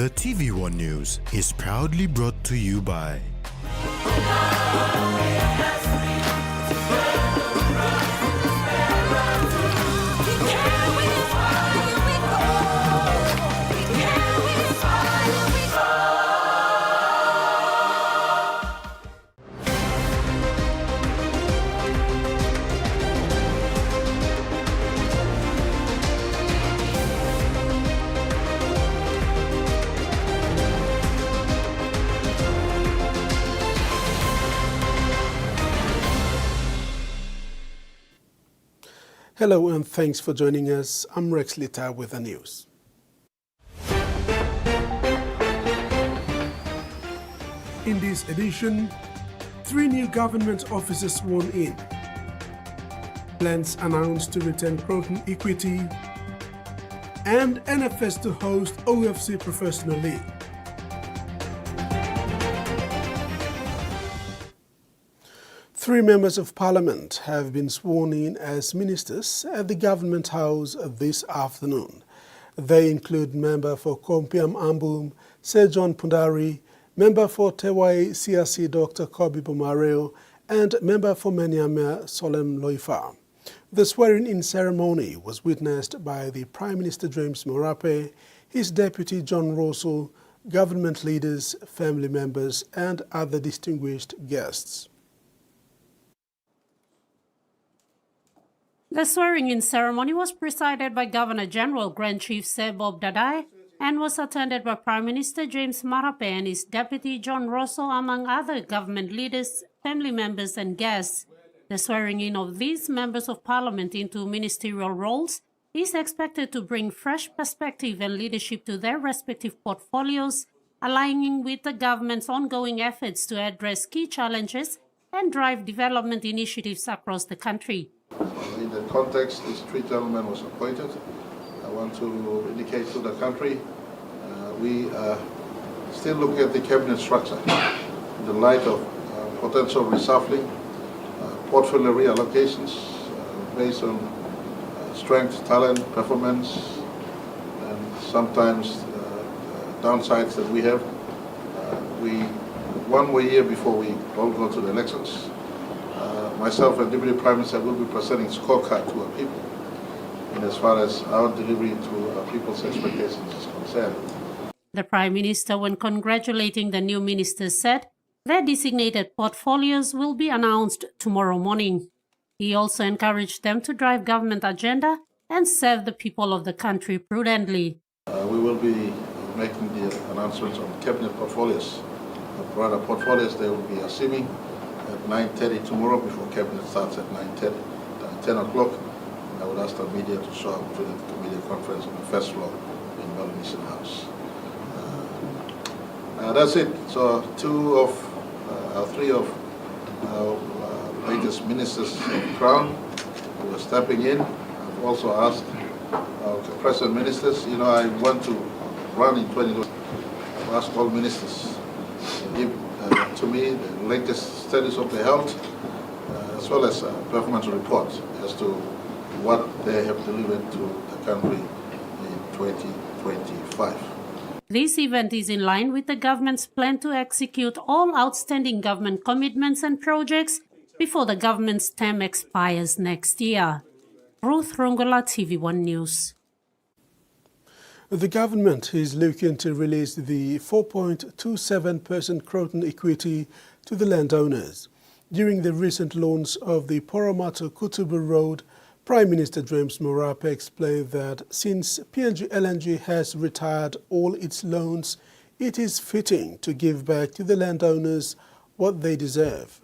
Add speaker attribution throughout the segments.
Speaker 1: The TVWAN News is proudly brought to you by
Speaker 2: Hello and thanks for joining us. I'm Rex Litter with the news. In this edition, 3 new government officers sworn in. Plans announced to return Croton Equity, and NFS to host OFC Professional League. Three members of Parliament have been sworn in as ministers at the Government House this afternoon. They include Member for Kompiam Ambum, Sir John Pundari, Member for Tewai CRC Dr. Kobi Bomareo, and Member for Menyamia Solem Loifa. The swearing-in ceremony was witnessed by the Prime Minister James Marape, his Deputy John Russell, government leaders, family members, and other distinguished guests.
Speaker 3: The swearing-in ceremony was presided by Governor-General Grand Chief Sir Bob Dadai and was attended by Prime Minister James Marape and his Deputy John Russell, among other government leaders, family members and guests. The swearing-in of these members of Parliament into ministerial roles is expected to bring fresh perspective and leadership to their respective portfolios, aligning with the government's ongoing efforts to address key challenges and drive development initiatives across the country.
Speaker 4: In the context these 3 gentlemen was appointed, I want to indicate to the country we are still looking at the cabinet structure in the light of potential reshuffling, portfolio reallocations based on strength, talent, performance, and sometimes downsides that we have. One more year before we all go to the elections. Myself and Deputy Prime Minister will be presenting scorecard to our people in as far as our delivery to our people's expectations is concerned.
Speaker 3: The Prime Minister, when congratulating the new ministers, said their designated portfolios will be announced tomorrow morning. He also encouraged them to drive government agenda and serve the people of the country prudently.
Speaker 4: We will be making the announcements on cabinet portfolios. Rather portfolios they will be assuming at 9:30 tomorrow before cabinet starts at 9:30, 10 o'clock. I would ask the media to show up to the media conference on the first floor in Melanesian House. That's it. So 3 of our latest ministers of Crown who are stepping in. I've also asked our present ministers, I want to run in 2020. I've asked all ministers to give to me the latest status of the health as well as a performance report as to what they have delivered to the country in 2025.
Speaker 3: This event is in line with the government's plan to execute all outstanding government commitments and projects before the government's term expires next year. Ruth Rongola, TVWAN News.
Speaker 2: The government is looking to release the 4.27% Croton equity to the landowners. During the recent launch of the Poromato Kutubu Road, Prime Minister James Marape explained that since PNG LNG has retired all its loans, it is fitting to give back to the landowners what they deserve.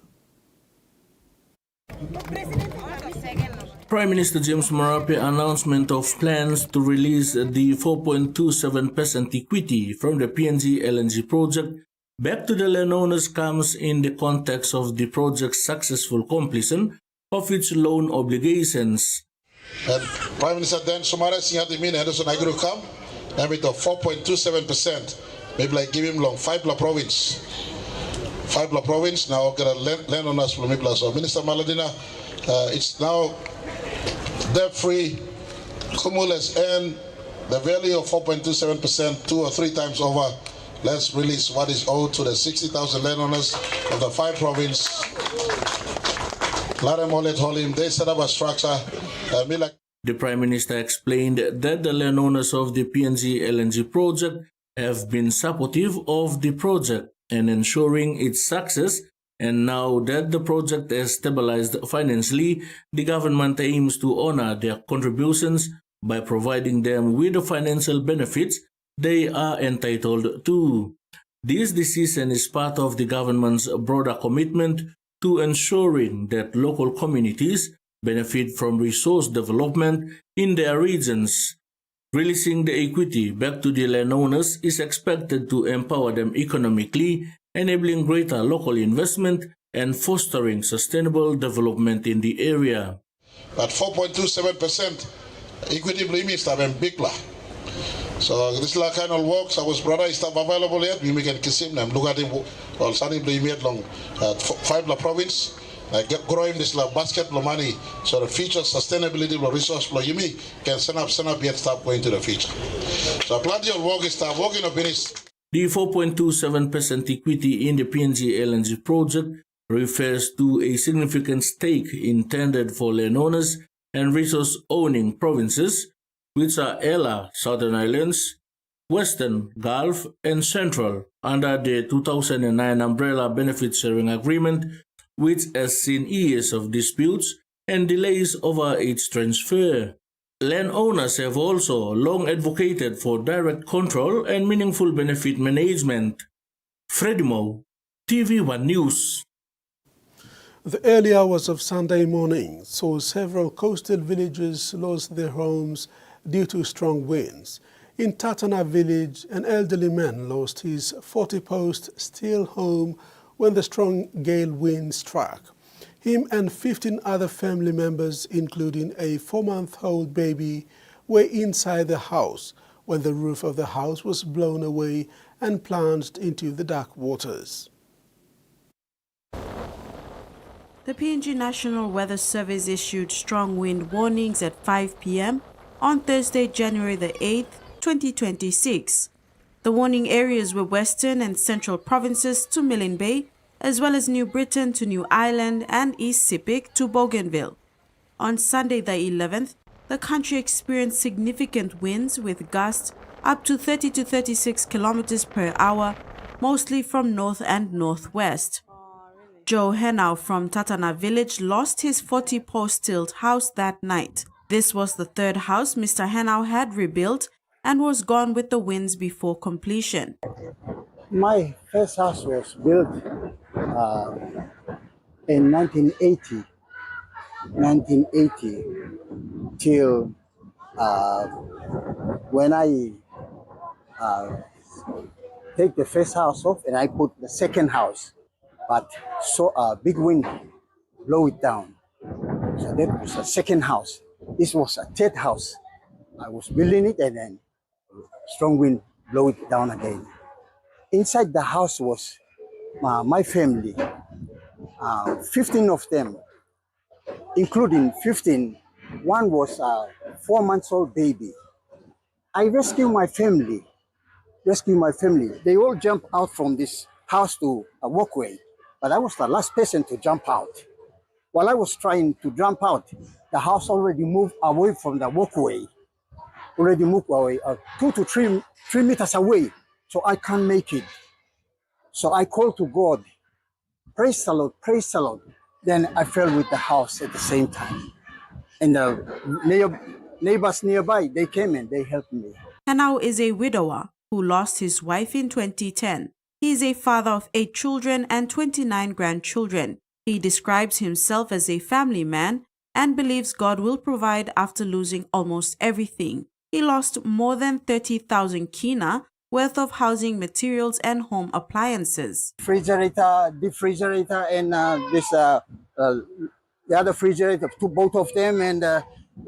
Speaker 5: Prime Minister James Marape announcement of plans to release the 4.27% equity from the PNG LNG project back to the landowners comes in the context of the project's successful completion of its loan obligations.
Speaker 6: And Prime Minister Dan Sumara Singhati Henderson Agro come and with a 4.27%, maybe like give him long 5 province. 5 province now got landowners from Mibla. So Minister Maladina, it's now debt-free, cumulus, and the value of 4.27%, 2 or 3 times over. Let's release what is owed to the 60,000 landowners of the 5 provinces. Let them all let him. They set up a structure.
Speaker 5: The Prime Minister explained that the landowners of the PNG LNG project have been supportive of the project and ensuring its success, and now that the project has stabilized financially, the government aims to honor their contributions by providing them with the financial benefits they are entitled to. This decision is part of the government's broader commitment to ensuring that local communities benefit from resource development in their regions. Releasing the equity back to the landowners is expected to empower them economically, enabling greater local investment and fostering sustainable development in the area.
Speaker 6: But 4.27% equity blame is big. So this is kind of works. Our brother is not available yet. We can kiss him. Look at him. Well, Sunny blame yet long. 5 province. Get growing this basket of money. So the future sustainability of resource flow. You can send up yet start going to the future. So plenty of work is start working up in this.
Speaker 5: The 4.27% equity in the PNG LNG project refers to a significant stake intended for landowners and resource-owning provinces, which are Ella, Southern Islands, Western, Gulf, and Central, under the 2009 Umbrella Benefit Sharing Agreement, which has seen years of disputes and delays over its transfer. Landowners have also long advocated for direct control and meaningful benefit management. Freddie Moe, TVWAN News.
Speaker 2: The early hours of Sunday morning saw several coastal villages lost their homes due to strong winds. In Tatana village, an elderly man lost his 40-post steel home when the strong gale wind struck. Him and 15 other family members, including a 4-month-old baby, were inside the house when the roof of the house was blown away and plunged into the dark waters.
Speaker 7: The PNG National Weather Service issued strong wind warnings at 5 p.m. on Thursday, January the 8th, 2026. The warning areas were Western and Central Provinces to Milne Bay, as well as New Britain to New Ireland and East Sepik to Bougainville. On Sunday the 11th, the country experienced significant winds with gusts up to 30 to 36 kilometers per hour, mostly from north and northwest. Joe Henao from Tatana village lost his 40-post tilt house that night. This was the third house Mr. Henao had rebuilt and was gone with the winds before completion.
Speaker 8: My first house was built in 1980 till when I take the first house off and I put the second house, but so a big wind blow it down. So that was the second house. This was a third house. I was building it and then strong wind blow it down again. Inside the house was my family, 15 of them, including 15. One was a 4-month-old baby. I rescued my family. They all jumped out from this house to a walkway, but I was the last person to jump out. While I was trying to jump out, the house already moved away from the walkway, 2 to 3 meters away, so I can't make it. So I called to God, praise the Lord, praise the Lord. Then I fell with the house at the same time. And the neighbors nearby, they came and they helped me.
Speaker 7: Henao is a widower who lost his wife in 2010. He is a father of 8 children and 29 grandchildren. He describes himself as a family man and believes God will provide after losing almost everything. He lost more than 30,000 kina worth of housing materials and home appliances.
Speaker 8: Refrigerator, deep refrigerator, and the other refrigerator, both of them, and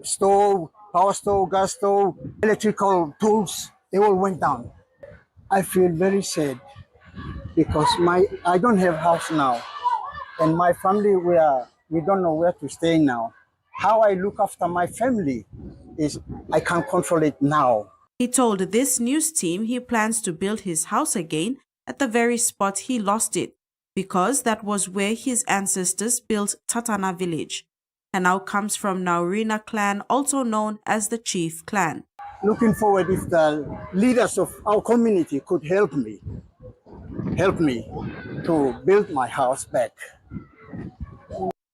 Speaker 8: stove, power stove, gas stove, electrical tools, they all went down. I feel very sad because I don't have house now, and my family, we don't know where to stay now. How I look after my family is I can't control it now.
Speaker 7: He told this news team he plans to build his house again at the very spot he lost it, because that was where his ancestors built Tatana village, and now comes from Naurina clan, also known as the Chief clan.
Speaker 8: Looking forward if the leaders of our community could help me to build my house back.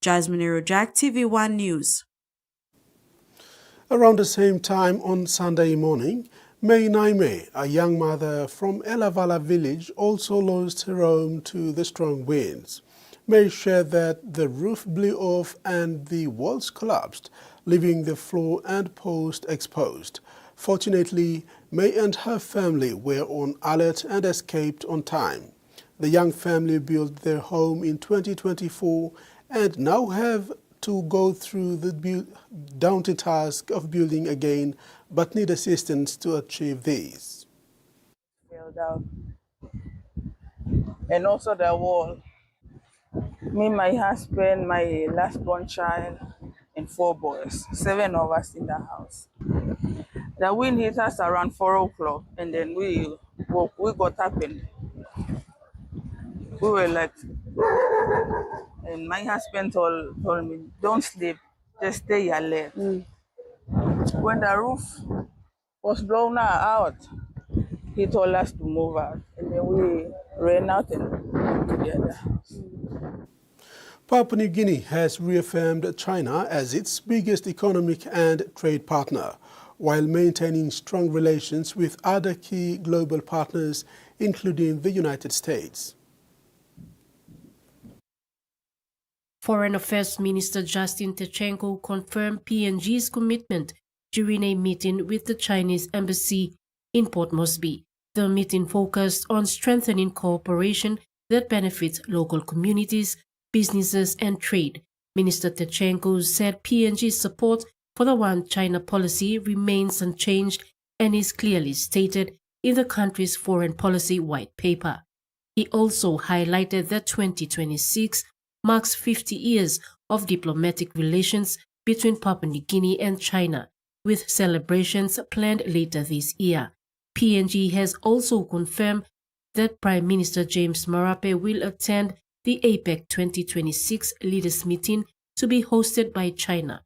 Speaker 7: Jasmine Rojak, TVWAN News.
Speaker 2: Around the same time on Sunday morning, May Naime, a young mother from Elavala village, also lost her home to the strong winds. May shared that the roof blew off and the walls collapsed, leaving the floor and post exposed. Fortunately, May and her family were on alert and escaped on time. The young family built their home in 2024 and now have to go through the daunting task of building again, but need assistance to achieve this.
Speaker 9: Fell down. And also the wall. Me, my husband, my last born child, and 4 boys. 7 of us in the house. The wind hit us around 4 o'clock, and then we got up and we were like, and my husband told me, don't sleep, just stay alert. When the roof was blown out, he told us to move out, and then we ran out and went to the other house.
Speaker 2: Papua New Guinea has reaffirmed China as its biggest economic and trade partner, while maintaining strong relations with other key global partners, including the United States.
Speaker 3: Foreign Affairs Minister Justin Tchenko confirmed PNG's commitment during a meeting with the Chinese embassy in Port Moresby. The meeting focused on strengthening cooperation that benefits local communities, businesses, and trade. Minister Tchenko said PNG's support for the One China policy remains unchanged and is clearly stated in the country's foreign policy white paper. He also highlighted that 2026 marks 50 years of diplomatic relations between Papua New Guinea and China, with celebrations planned later this year. PNG has also confirmed that Prime Minister James Marape will attend the APEC 2026 leaders meeting to be hosted by China.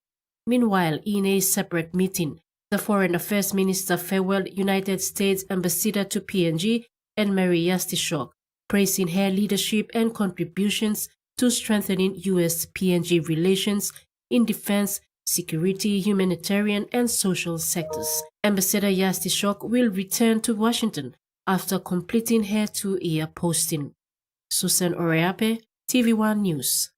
Speaker 3: Meanwhile, in a separate meeting, the Foreign Affairs Minister farewelled United States Ambassador to PNG and Mary Yastishok, praising her leadership and contributions to strengthening U.S.-PNG relations in defense, security, humanitarian, and social sectors. Ambassador Yastishok will return to Washington after completing her 2-year posting. Susan Oreape, TVWAN News.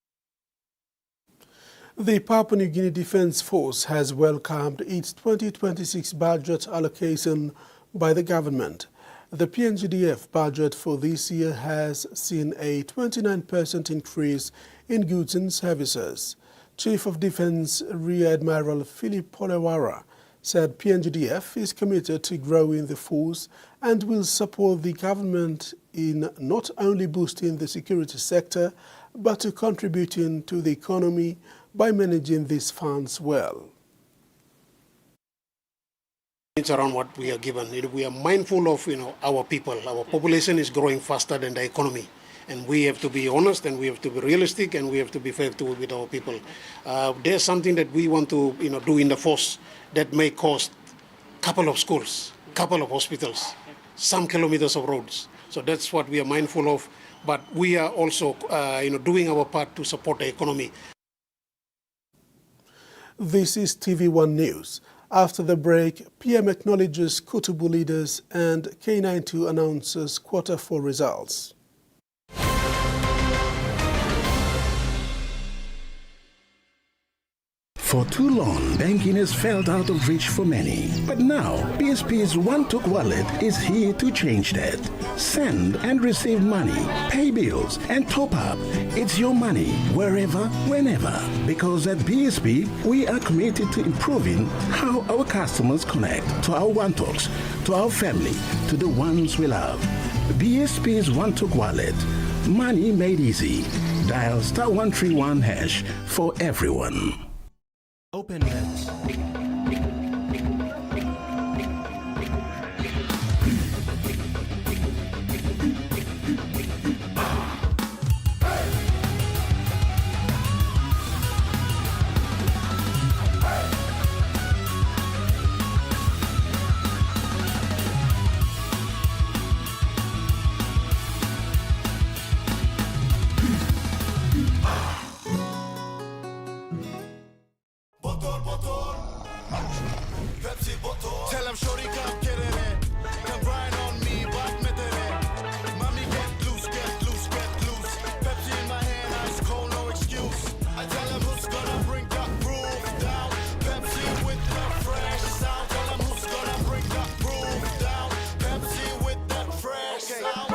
Speaker 2: The Papua New Guinea Defence Force has welcomed its 2026 budget allocation by the government. The PNGDF budget for this year has seen a 29% increase in goods and services. Chief of Defence Rear Admiral Philip Polewara said PNGDF is committed to growing the force and will support the government in not only boosting the security sector, but to contributing to the economy by managing these funds well.
Speaker 10: It's around what we are given. We are mindful of our people. Our population is growing faster than the economy, and we have to be honest, and we have to be realistic, and we have to be fair with our people. There's something that we want to do in the force that may cost a couple of schools, couple of hospitals, some kilometers of roads. So that's what we are mindful of. But we are also doing our part to support the economy.
Speaker 2: This is TV1 News. After the break, PM acknowledges Kutubu leaders and K92 announces Q4 results.
Speaker 11: For too long, banking has felt out of reach for many. But now, BSP's One-Took Wallet is here to change that. Send and receive money, pay bills, and top up. It's your money, wherever, whenever. Because at BSP, we are committed to improving how our customers connect to our One-Talks, to our family, to the ones we love. BSP's One-Took Wallet. Money made easy. Dial *131# for everyone.
Speaker 1: Open Net.
Speaker 12: Tell him shorty come get it in. Come grind on me, but met it in. Mommy get loose, get loose, get loose. Pepsi in my hand, ice cold, no excuse. I tell him who's gonna bring the groove down. Pepsi with the fresh sound. Tell him who's gonna bring the groove down. Pepsi with the fresh sound.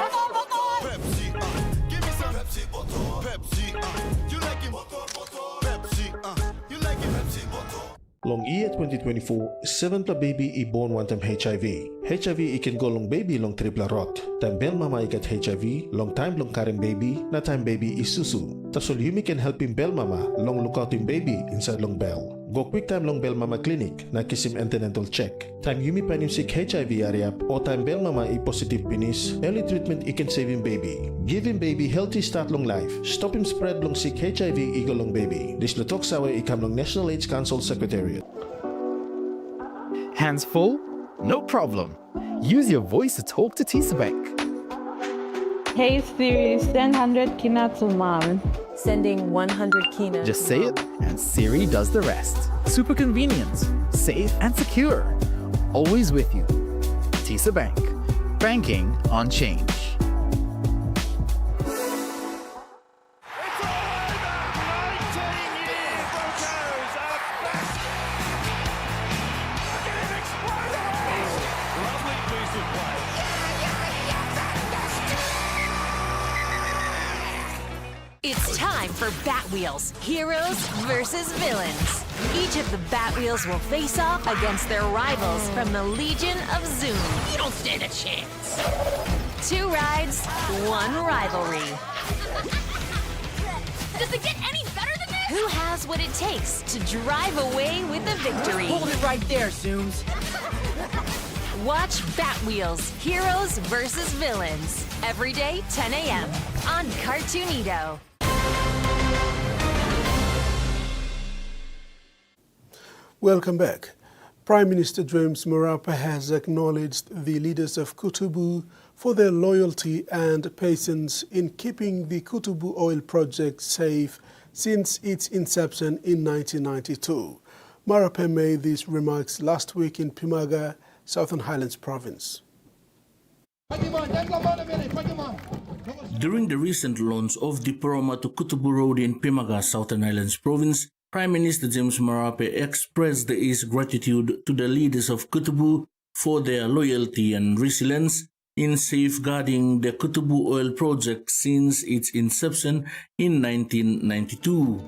Speaker 12: Pepsi, give me some Pepsi bottle. Pepsi, you like it? Pepsi, you like it? Pepsi bottle.
Speaker 13: Long year 2024, 7 pla baby I born one time HIV. HIV I can go long baby long triple rot. Time bel mama I get HIV, long time long carrying baby, na time baby is susu. Tasol Yumi can help him bel mama, long look out him baby inside long bell. Go quick time long bell mama clinic, na kiss him antenatal check. Time Yumi pan him sick HIV area, or time bell mama I positive penis, early treatment I can save him baby. Give him baby healthy start long life. Stop him spread long sick HIV I go long baby. This lutok sawa I come long National AIDS Council Secretariat.
Speaker 14: Hands full? No problem. Use your voice to talk to TVWAN.
Speaker 15: Hey Siri, send 100 kina to mom.
Speaker 16: Sending 100 kina.
Speaker 14: Just say it, and Siri does the rest. Super convenient, safe, and secure. Always with you. TVWAN. Banking on change.
Speaker 17: It's time for Bat Wheels, heroes versus villains. Each of the Bat Wheels will face off against their rivals from the Legion of Zoom. You don't stand a chance. 2 rides, 1 rivalry.
Speaker 18: Does it get any better than this?
Speaker 17: Who has what it takes to drive away with the victory?
Speaker 19: Hold it right there, Zooms.
Speaker 17: Watch Bat Wheels, heroes versus villains. Every day, 10 a.m. on Cartoonito.
Speaker 2: Welcome back. Prime Minister James Marape has acknowledged the leaders of Kutubu for their loyalty and patience in keeping the Kutubu oil project safe since its inception in 1992. Marape made these remarks last week in Pimaga, Southern Highlands Province.
Speaker 5: During the recent launch of the Poroma to Kutubu Road in Pimaga, Southern Highlands Province, Prime Minister James Marape expressed his gratitude to the leaders of Kutubu for their loyalty and resilience in safeguarding the Kutubu oil project since its inception in 1992.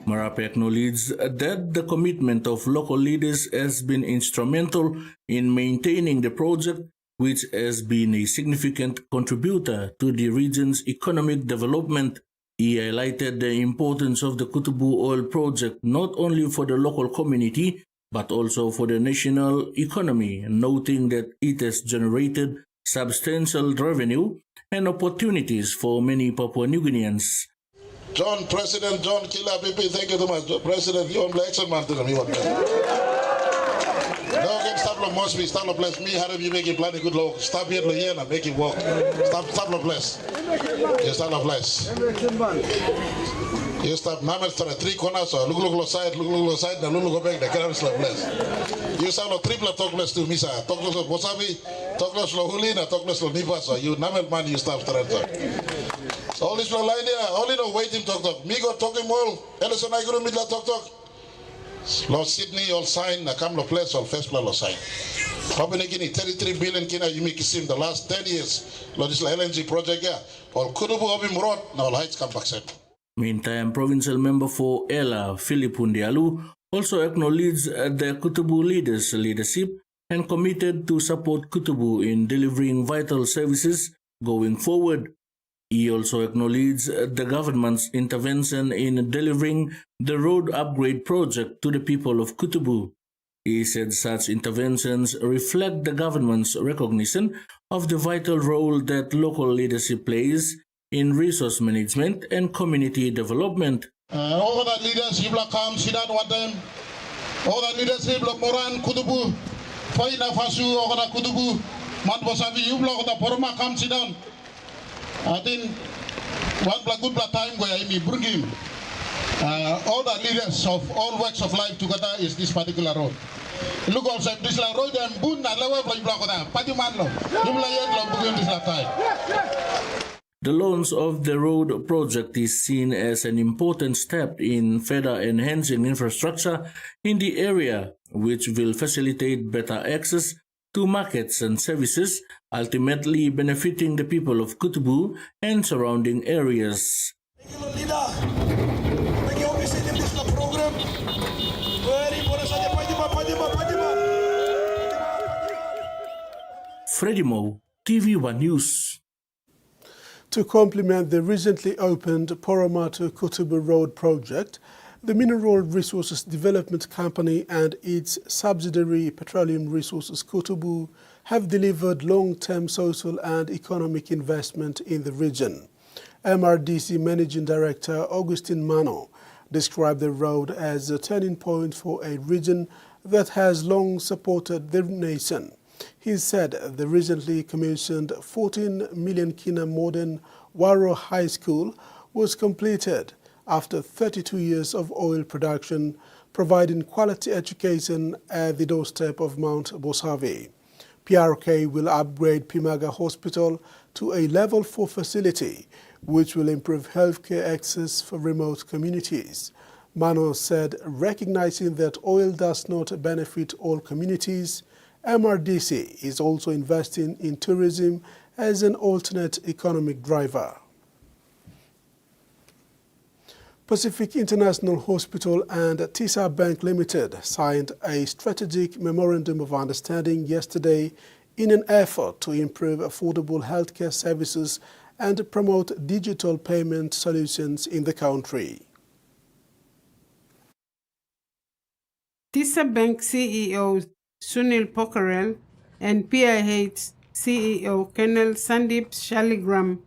Speaker 5: Marape acknowledged that the commitment of local leaders has been instrumental in maintaining the project, which has been a significant contributor to the region's economic development. He highlighted the importance of the Kutubu oil project not only for the local community, but also for the national economy, noting that it has generated substantial revenue and opportunities for many Papua New Guineans.
Speaker 6: President John Kila Pipi, thank you so much. President, you are excellent man to me. No, get stop the Mosby, stop the place. Me, how do you make it plan a good law? Stop here, and make it work. Stop the place. You stop the place. You stop, now it's 3 corners, so look side, now look back, the carry the place. You stop the triple talk less to Misa, talk less of Wasabi, talk less of Hulina, talk less of Nipa, so you Namal man, you stop straight. All this line there, only no waiting talk. Me go talking more. Ellison, I go to middle talk. Lord Sydney, all sign, I come to place, all first plan, all sign. Probably making 33 billion kina you make it the last 10 years. Lord, this LNG project, yeah. All Kutubu of him road, now heights come back set.
Speaker 5: Meantime, provincial member for Ella, Philip Hundialu, also acknowledged the Kutubu leaders' leadership and committed to support Kutubu in delivering vital services going forward. He also acknowledged the government's intervention in delivering the road upgrade project to the people of Kutubu. He said such interventions reflect the government's recognition of the vital role that local leadership plays in resource management and community development.
Speaker 6: All that leadership like come sit down one time. All that leadership like Moran Kutubu, Faina Fasu, or Kutubu, Manbosavi, you block the Poroma come sit down. I think one good time where we bring him all the leaders of all walks of life together is this particular road. Look also this road and boon and level for block that. Patimanlo,
Speaker 5: The launch of the road project is seen as an important step in further enhancing infrastructure in the area, which will facilitate better access to markets and services, ultimately benefiting the people of Kutubu and surrounding areas. Freddie Mo, TVWAN News.
Speaker 2: To complement the recently opened Poromatu Kutubu Road project, the Mineral Resources Development Company and its subsidiary Petroleum Resources Kutubu have delivered long-term social and economic investment in the region. MRDC Managing Director Augustine Mano described the road as a turning point for a region that has long supported the nation. He said the recently commissioned 14 million kina modern Waro High School was completed after 32 years of oil production, providing quality education at the doorstep of Mount Bosavi. PRK will upgrade Pimaga Hospital to a Level 4 facility, which will improve healthcare access for remote communities. Mano said, recognizing that oil does not benefit all communities, MRDC is also investing in tourism as an alternate economic driver. Pacific International Hospital and TISA Bank Limited signed a strategic memorandum of understanding yesterday in an effort to improve affordable healthcare services and promote digital payment solutions in the country.
Speaker 19: TISA Bank CEO Sunil Pokharel and PIH CEO Colonel Sandeep Shaligram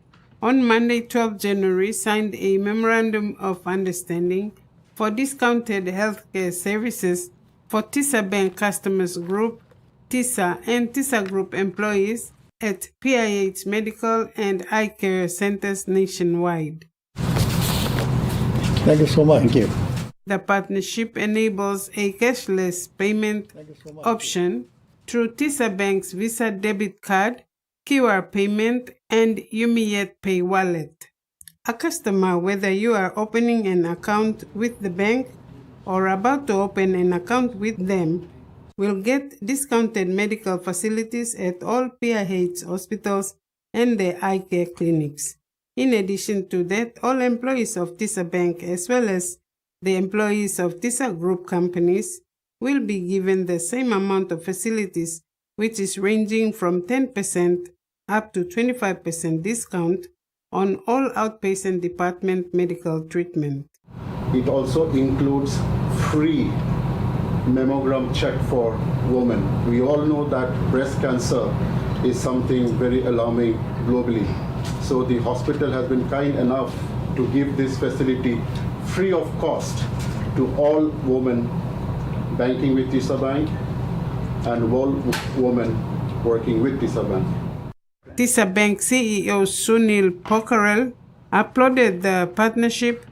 Speaker 19: on Monday, 12 January, signed a Memorandum of Understanding for discounted healthcare services for TISA Bank Customers Group, TISA and TISA Group employees at PIH Medical and Eye Care Centers nationwide.
Speaker 20: Thank you so much. Thank you.
Speaker 19: The partnership enables a cashless payment option through TISA Bank's Visa debit card, QR payment, and Yumiyet Pay wallet. A customer, whether you are opening an account with the bank or about to open an account with them, will get discounted medical facilities at all PIH hospitals and the eye care clinics. In addition to that, all employees of TISA Bank as well as the employees of TISA Group companies will be given the same amount of facilities, which is ranging from 10% up to 25% discount on all outpatient department medical treatment.
Speaker 21: It also includes free mammogram check for women. We all know that breast cancer is something very alarming globally. So the hospital has been kind enough to give this facility free of cost to all women banking with TISA Bank and all women working with TISA Bank.
Speaker 19: TISA Bank CEO Sunil Pokharel applauded the partnership,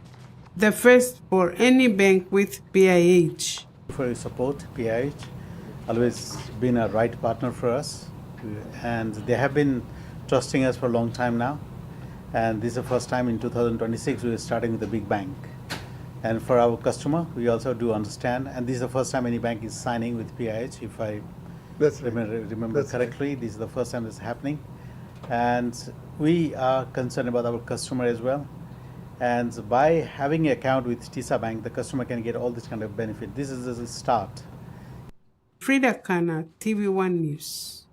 Speaker 19: the first for any bank with PIH.
Speaker 20: For your support, PIH always been a right partner for us, and they have been trusting us for a long time now. And this is the first time in 2026 we are starting with a big bank. And for our customer, we also do understand, and this is the first time any bank is signing with PIH, if I remember correctly. This is the first time this is happening. And we are concerned about our customer as well. And by having an account with TISA Bank, the customer can get all this kind of benefit. This is a start.
Speaker 19: Frida Kana, TVWAN News.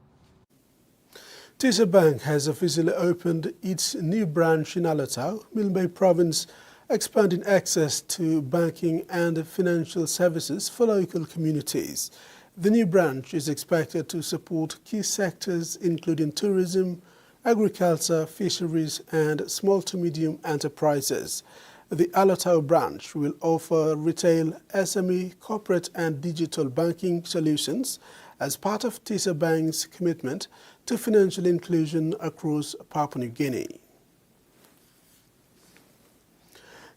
Speaker 2: TISA Bank has officially opened its new branch in Alatau, Milne Province, expanding access to banking and financial services for local communities. The new branch is expected to support key sectors including tourism, agriculture, fisheries, and small to medium enterprises. The Alatau branch will offer retail, SME, corporate, and digital banking solutions as part of TISA Bank's commitment to financial inclusion across Papua New Guinea.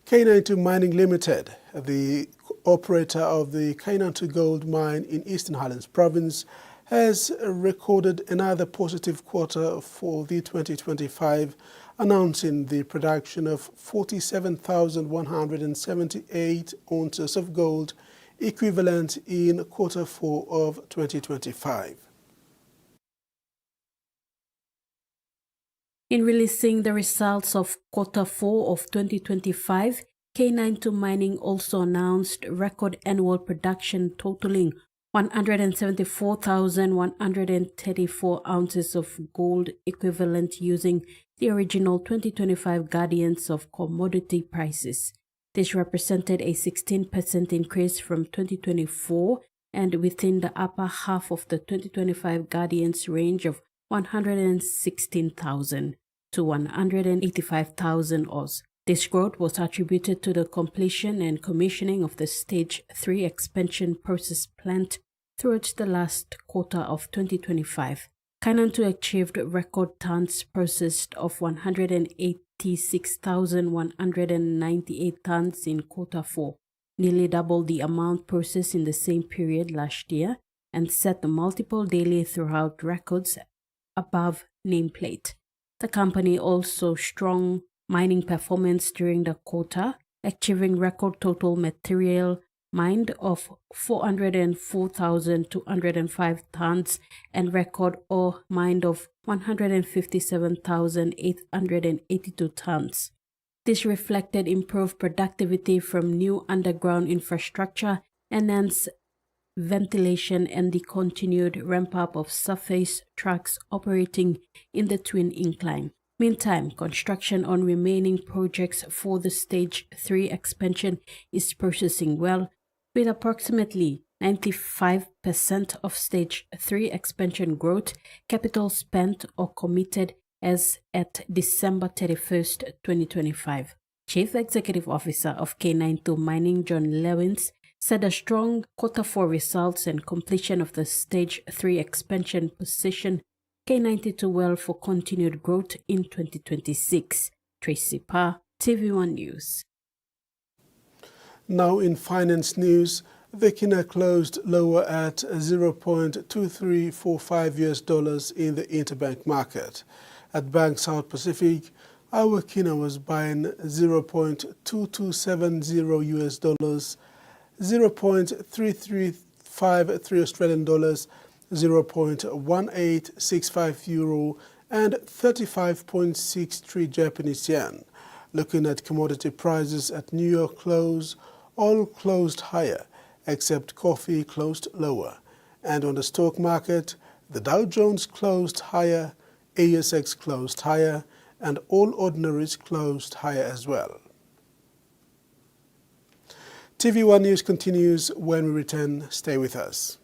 Speaker 2: K92 Mining Limited, the operator of the K92 gold mine in Eastern Highlands Province, has recorded another positive quarter for the 2025, announcing the production of 47,178 ounces of gold equivalent in quarter 4 of 2025.
Speaker 3: In releasing the results of quarter 4 of 2025, K92 Mining also announced record annual production totaling 174,134 ounces of gold equivalent using the original 2025 guidance of commodity prices. This represented a 16% increase from 2024 and within the upper half of the 2025 guidance range of 116,000 to 185,000 Oz. This growth was attributed to the completion and commissioning of the Stage 3 expansion process plant throughout the last quarter of 2025. K92 achieved record tons processed of 186,198 tons in quarter 4, nearly double the amount processed in the same period last year, and set multiple daily throughput records above nameplate. The company also strong mining performance during the quarter, achieving record total material mined of 404,205 tons and record ore mined of 157,882 tons. This reflected improved productivity from new underground infrastructure, enhanced ventilation, and the continued ramp-up of surface trucks operating in the twin incline. Meantime, construction on remaining projects for the Stage 3 expansion is progressing well, with approximately 95% of Stage 3 expansion growth capital spent or committed as at December 31st, 2025. Chief Executive Officer of K92 Mining, John Lewins, said a strong quarter 4 results and completion of the Stage 3 expansion position K92 well for continued growth in 2026. Tracy Pa, TV1 News.
Speaker 2: Now in finance news, the kina closed lower at $0.2345 in the interbank market. At Bank South Pacific, our kina was buying $0.2270, 0.3353 Australian dollars, 0.1865 euro, and 35.63 Japanese yen. Looking at commodity prices at New York close, all closed higher, except coffee closed lower. And on the stock market, the Dow Jones closed higher, ASX closed higher, and all ordinaries closed higher as well. TV1 News continues when we return. Stay with us.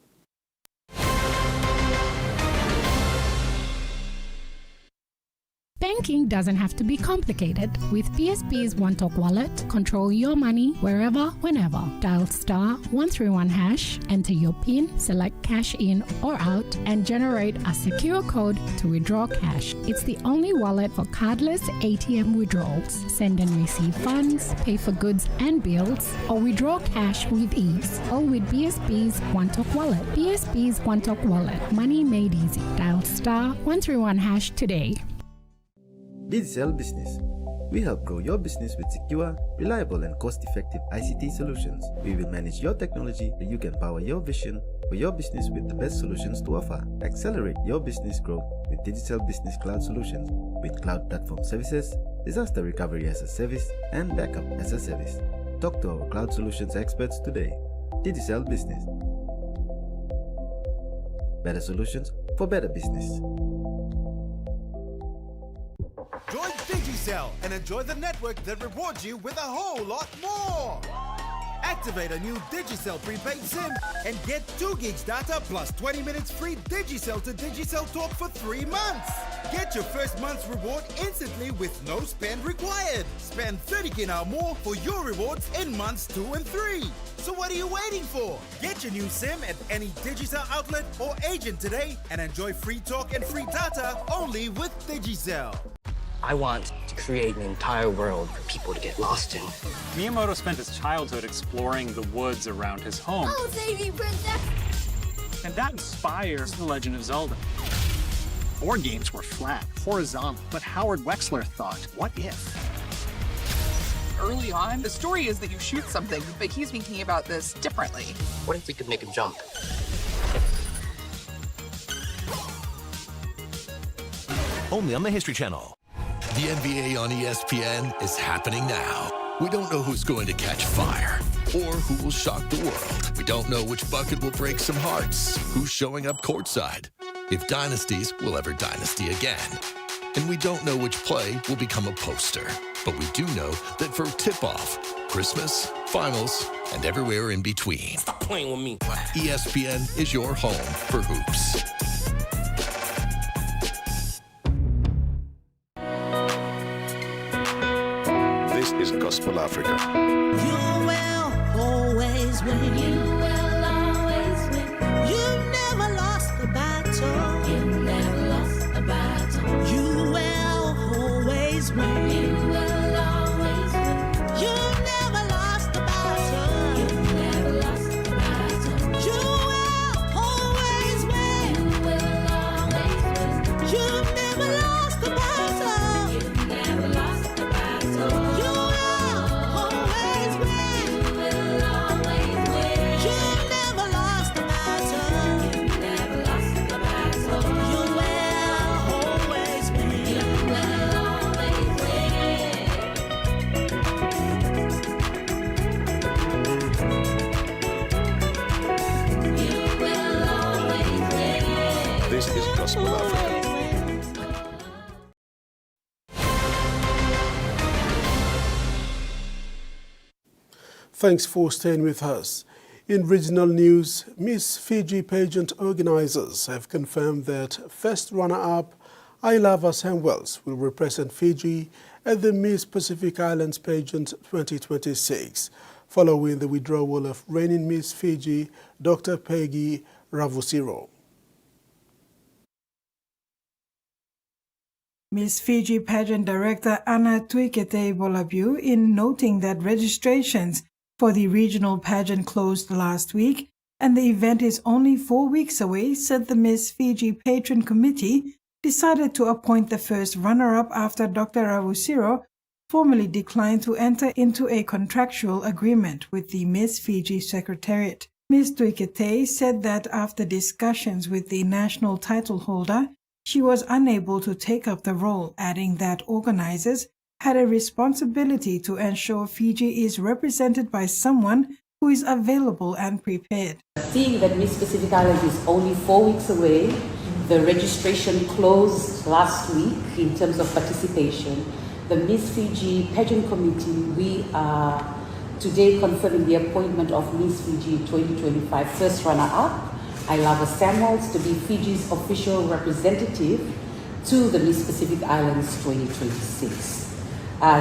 Speaker 4: Banking doesn't have to be complicated. With PSP's One Talk Wallet, control your money wherever, whenever. Dial *131#, enter your PIN, select cash in or out, and generate a secure code to withdraw cash. It's the only wallet for cardless ATM withdrawals. Send and receive funds, pay for goods and bills, or withdraw cash with ease. All with PSP's One Talk Wallet. PSP's One Talk Wallet. Money made easy. Dial *131# today.
Speaker 22: Digicel Business. We help grow your business with secure, reliable, and cost-effective ICT solutions. We will manage your technology so you can power your vision for your business with the best solutions to offer. Accelerate your business growth with Digicel Business Cloud Solutions with cloud platform services, disaster recovery as a service, and backup as a service. Talk to our cloud solutions experts today. Digicel Business. Better solutions for better business.
Speaker 23: Join Digicel and enjoy the network that rewards you with a whole lot more. Activate a new Digicel prepaid SIM and get 2 gigs data plus 20 minutes free Digicel to Digicel talk for 3 months. Get your first month's reward instantly with no spend required. Spend 30 kina or more for your rewards in months 2 and 3. So what are you waiting for? Get your new SIM at any Digicel outlet or agent today and enjoy free talk and free data only with Digicel.
Speaker 7: I want to create an entire world for people to get lost in.
Speaker 8: Miyamoto spent his childhood exploring the woods around his home.
Speaker 18: Oh, save me, princess!
Speaker 8: And that inspires The Legend of Zelda. Board games were flat, horizontal, but Howard Wexler thought, what if?
Speaker 9: Early on, the story is that you shoot something, but he's thinking about this differently.
Speaker 7: What if we could make him jump?
Speaker 24: Only on the History Channel.
Speaker 25: The NBA on ESPN is happening now. We don't know who's going to catch fire or who will shock the world. We don't know which bucket will break some hearts, who's showing up courtside, if dynasties will ever dynasty again. And we don't know which play will become a poster. But we do know that for tip-off, Christmas, finals, and everywhere in between,
Speaker 7: Stop playing with me.
Speaker 25: ESPN is your home for hoops.
Speaker 26: This is Gospel Africa.
Speaker 27: You will always win. You will always win. You've never lost a battle. You've never lost a battle. You will always win. You will always win. You've never lost a battle. You've never lost a battle. You will always win. You will always win. You've never lost a battle. You've never lost a battle. You will always win. You will always win. You've never lost a battle. You've never lost a battle. You will always win. You will always win. You will always win.
Speaker 26: This is Gospel Africa.
Speaker 2: Thanks for staying with us. In regional news, Miss Fiji pageant organizers have confirmed that first runner-up Ilava Samuels will represent Fiji at the Miss Pacific Islands pageant 2026, following the withdrawal of reigning Miss Fiji, Dr. Peggy Ravusiro.
Speaker 28: Miss Fiji pageant director Anna Tuikete Bolabiu, in noting that registrations for the regional pageant closed last week and the event is only 4 weeks away, said the Miss Fiji Patron Committee decided to appoint the first runner-up after Dr. Ravusiro formally declined to enter into a contractual agreement with the Miss Fiji Secretariat. Ms. Tuikete said that after discussions with the national title holder, she was unable to take up the role, adding that organizers had a responsibility to ensure Fiji is represented by someone who is available and prepared.
Speaker 29: Seeing that Miss Pacific Islands is only 4 weeks away, the registration closed last week in terms of participation. The Miss Fiji Pageant Committee, we are today confirming the appointment of Miss Fiji 2025 first runner-up, Ilava Samuels, to be Fiji's official representative to the Miss Pacific Islands 2026.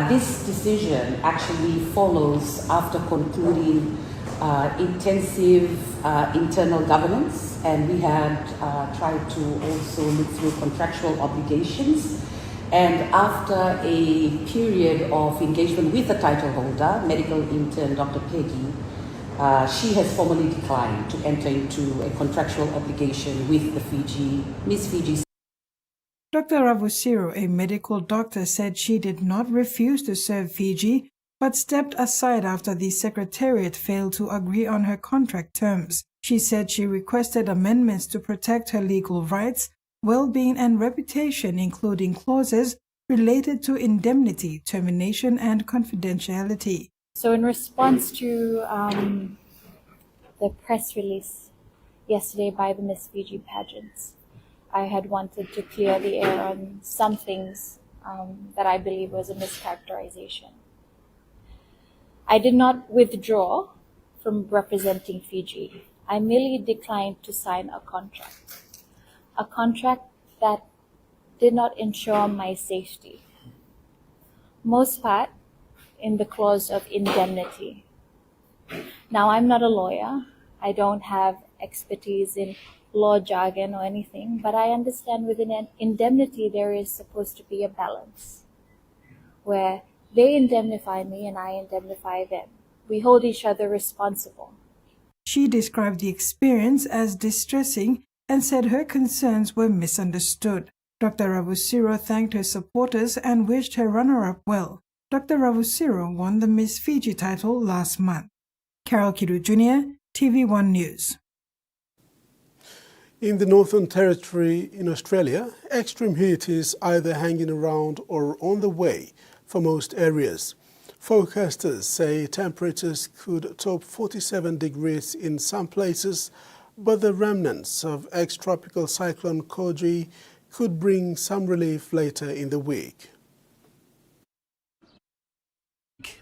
Speaker 29: This decision actually follows after concluding intensive internal governance, and we had tried to also look through contractual obligations. And after a period of engagement with the title holder, medical intern Dr. Peggy, she has formally declined to enter into a contractual obligation with the Miss Fiji.
Speaker 28: Dr. Ravusiro, a medical doctor, said she did not refuse to serve Fiji, but stepped aside after the Secretariat failed to agree on her contract terms. She said she requested amendments to protect her legal rights, well-being and reputation, including clauses related to indemnity, termination and confidentiality.
Speaker 30: So in response to the press release yesterday by the Miss Fiji pageants, I had wanted to clear the air on some things that I believe was a mischaracterization. I did not withdraw from representing Fiji. I merely declined to sign a contract that did not ensure my safety. Most part in the clause of indemnity. Now, I'm not a lawyer. I don't have expertise in law jargon or anything, but I understand within an indemnity there is supposed to be a balance. where they indemnify me and I indemnify them. We hold each other responsible.
Speaker 28: She described the experience as distressing and said her concerns were misunderstood. Dr. Ravusiro thanked her supporters and wished her runner-up well. Dr. Ravusiro won the Miss Fiji title last month. Carol Kidu Jr., TV1 News.
Speaker 2: In the Northern Territory in Australia, extreme heat is either hanging around or on the way for most areas. Forecasters say temperatures could top 47 degrees in some places, but the remnants of ex-tropical cyclone Koji could bring some relief later in the week.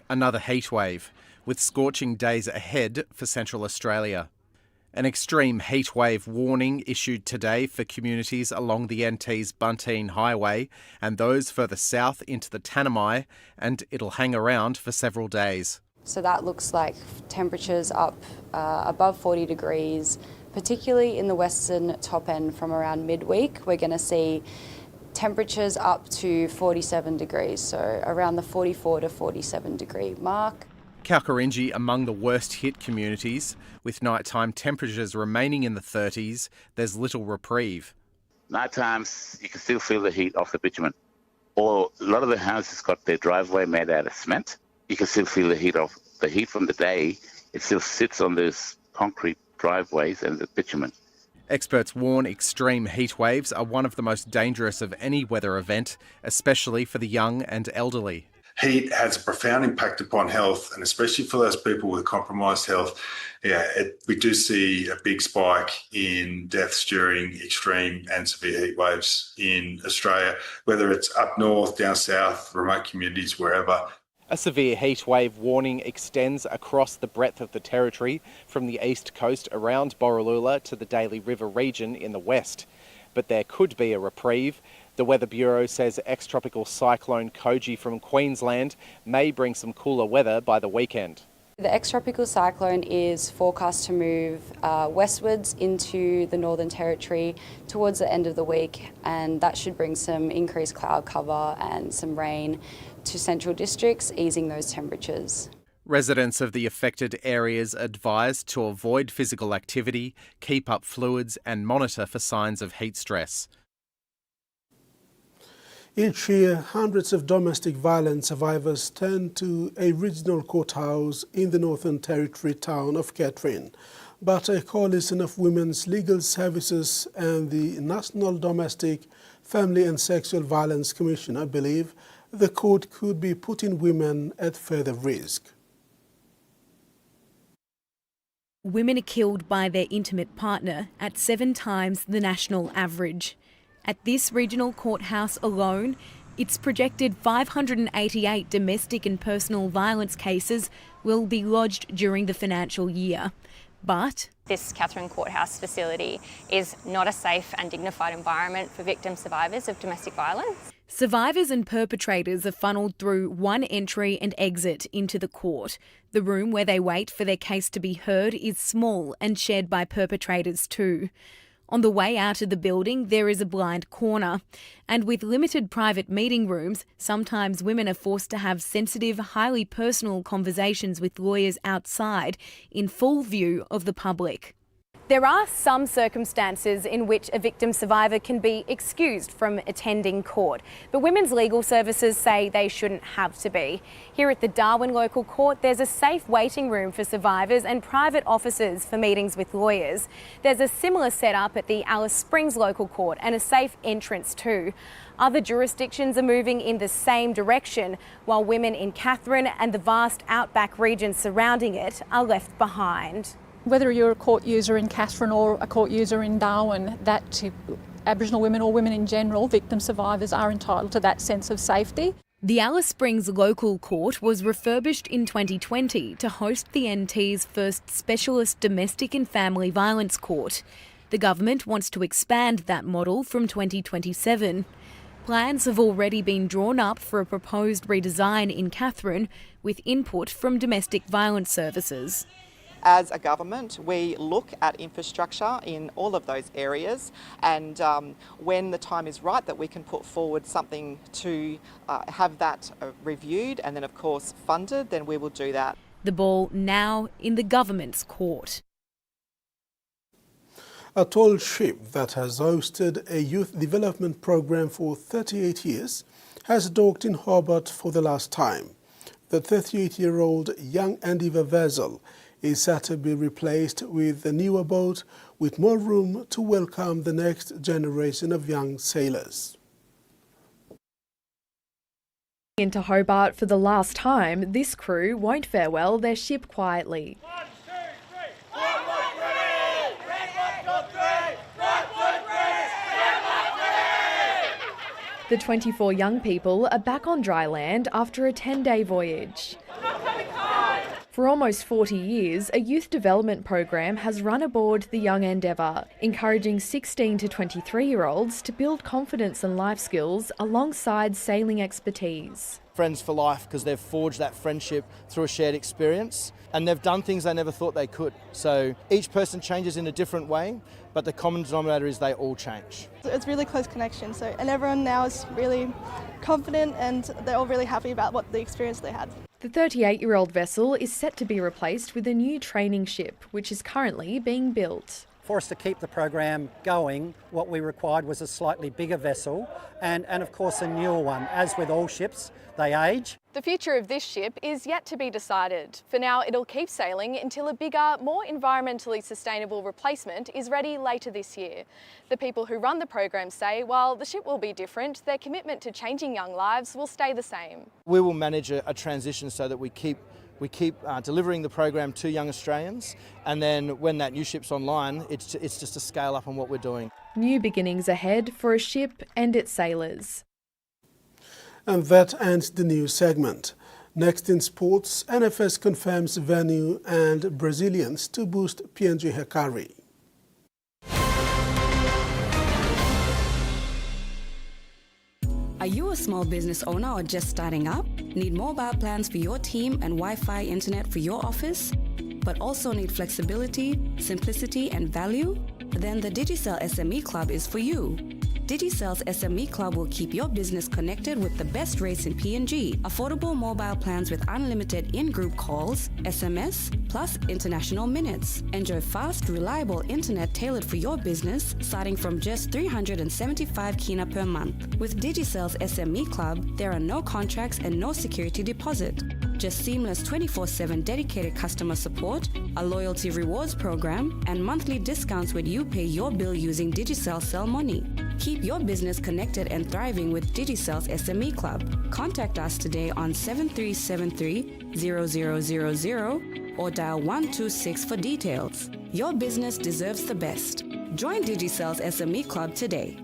Speaker 1: Another heat wave, with scorching days ahead for Central Australia. An extreme heat wave warning issued today for communities along the NT's Bunteen Highway and those further south into the Tanami, and it'll hang around for several days.
Speaker 6: So that looks like temperatures up above 40 degrees, particularly in the western top end from around midweek. We're going to see temperatures up to 47 degrees, so around the 44 to 47 degree mark.
Speaker 1: Kalkarinji among the worst hit communities, with nighttime temperatures remaining in the 30s, there's little reprieve.
Speaker 10: Night times, you can still feel the heat off the bitumen. Or a lot of the houses got their driveway made out of cement. You can still feel the heat from the day. It still sits on those concrete driveways and the bitumen.
Speaker 1: Experts warn extreme heat waves are one of the most dangerous of any weather event, especially for the young and elderly.
Speaker 11: Heat has a profound impact upon health, and especially for those people with compromised health. We do see a big spike in deaths during extreme and severe heat waves in Australia, whether it's up north, down south, remote communities, wherever.
Speaker 1: A severe heat wave warning extends across the breadth of the territory from the east coast around Borroloola to the Daly River region in the west. But there could be a reprieve. The Weather Bureau says ex-tropical cyclone Koji from Queensland may bring some cooler weather by the weekend.
Speaker 6: The ex-tropical cyclone is forecast to move westwards into the Northern Territory towards the end of the week, and that should bring some increased cloud cover and some rain to central districts, easing those temperatures.
Speaker 1: Residents of the affected areas advised to avoid physical activity, keep up fluids and monitor for signs of heat stress.
Speaker 2: Each year, hundreds of domestic violence survivors turn to a regional courthouse in the Northern Territory town of Katherine. But a coalition of women's legal services and the National Domestic, Family and Sexual Violence Commissioner believe the court could be putting women at further risk.
Speaker 12: Women are killed by their intimate partner at 7 times the national average. At this regional courthouse alone, it's projected 588 domestic and personal violence cases will be lodged during the financial year. But
Speaker 13: this Katherine Courthouse facility is not a safe and dignified environment for victim survivors of domestic violence.
Speaker 12: survivors and perpetrators are funneled through one entry and exit into the court. The room where they wait for their case to be heard is small and shared by perpetrators too. On the way out of the building, there is a blind corner. And with limited private meeting rooms, sometimes women are forced to have sensitive, highly personal conversations with lawyers outside in full view of the public. There are some circumstances in which a victim survivor can be excused from attending court, but women's legal services say they shouldn't have to be. Here at the Darwin Local Court, there's a safe waiting room for survivors and private offices for meetings with lawyers. There's a similar setup at the Alice Springs Local Court and a safe entrance too. Other jurisdictions are moving in the same direction, while women in Katherine and the vast outback region surrounding it are left behind.
Speaker 14: Whether you're a court user in Katherine or a court user in Darwin, that to Aboriginal women or women in general, victim survivors are entitled to that sense of safety.
Speaker 12: The Alice Springs Local Court was refurbished in 2020 to host the NT's first specialist domestic and family violence court. The government wants to expand that model from 2027. Plans have already been drawn up for a proposed redesign in Katherine with input from domestic violence services.
Speaker 3: As a government, we look at infrastructure in all of those areas, and when the time is right that we can put forward something to have that reviewed and then of course funded, then we will do that.
Speaker 12: The ball now in the government's court.
Speaker 2: A tall ship that has hosted a youth development program for 38 years has docked in Hobart for the last time. The 38-year-old Young Endeavour vessel is set to be replaced with a newer boat with more room to welcome the next generation of young sailors.
Speaker 4: Into Hobart for the last time, this crew won't farewell their ship quietly. The 24 young people are back on dry land after a 10-day voyage. For almost 40 years, a youth development program has run aboard the Young Endeavour, encouraging 16 to 23-year-olds to build confidence and life skills alongside sailing expertise.
Speaker 5: Friends for life, because they've forged that friendship through a shared experience, and they've done things they never thought they could. So each person changes in a different way, but the common denominator is they all change.
Speaker 15: It's really close connection, and everyone now is really confident and they're all really happy about what the experience they had.
Speaker 4: The 38-year-old vessel is set to be replaced with a new training ship, which is currently being built.
Speaker 16: For us to keep the program going, what we required was a slightly bigger vessel and of course a newer one. As with all ships, they age.
Speaker 4: The future of this ship is yet to be decided. For now, it'll keep sailing until a bigger, more environmentally sustainable replacement is ready later this year. The people who run the program say while the ship will be different, their commitment to changing young lives will stay the same.
Speaker 5: We will manage a transition so that we keep delivering the program to young Australians, and then when that new ship's online, it's just a scale up on what we're doing.
Speaker 4: New beginnings ahead for a ship and its sailors.
Speaker 2: And that ends the news segment. Next in sports, NFS confirms venue and Brazilians to boost PNG Hekari.
Speaker 17: Are you a small business owner or just starting up? Need mobile plans for your team and Wi-Fi internet for your office? But also need flexibility, simplicity and value? Then the Digicel SME Club is for you. Digicel's SME Club will keep your business connected with the best rates in PNG, affordable mobile plans with unlimited in-group calls, SMS, plus international minutes. Enjoy fast, reliable internet tailored for your business, starting from just 375 kina per month. With Digicel's SME Club, there are no contracts and no security deposit. Just seamless 24/7 dedicated customer support, a loyalty rewards program, and monthly discounts when you pay your bill using Digicel Cell Money. Keep your business connected and thriving with Digicel's SME Club. Contact us today on 7373-0000 or dial 126 for details. Your business deserves the best. Join Digicel's SME Club today.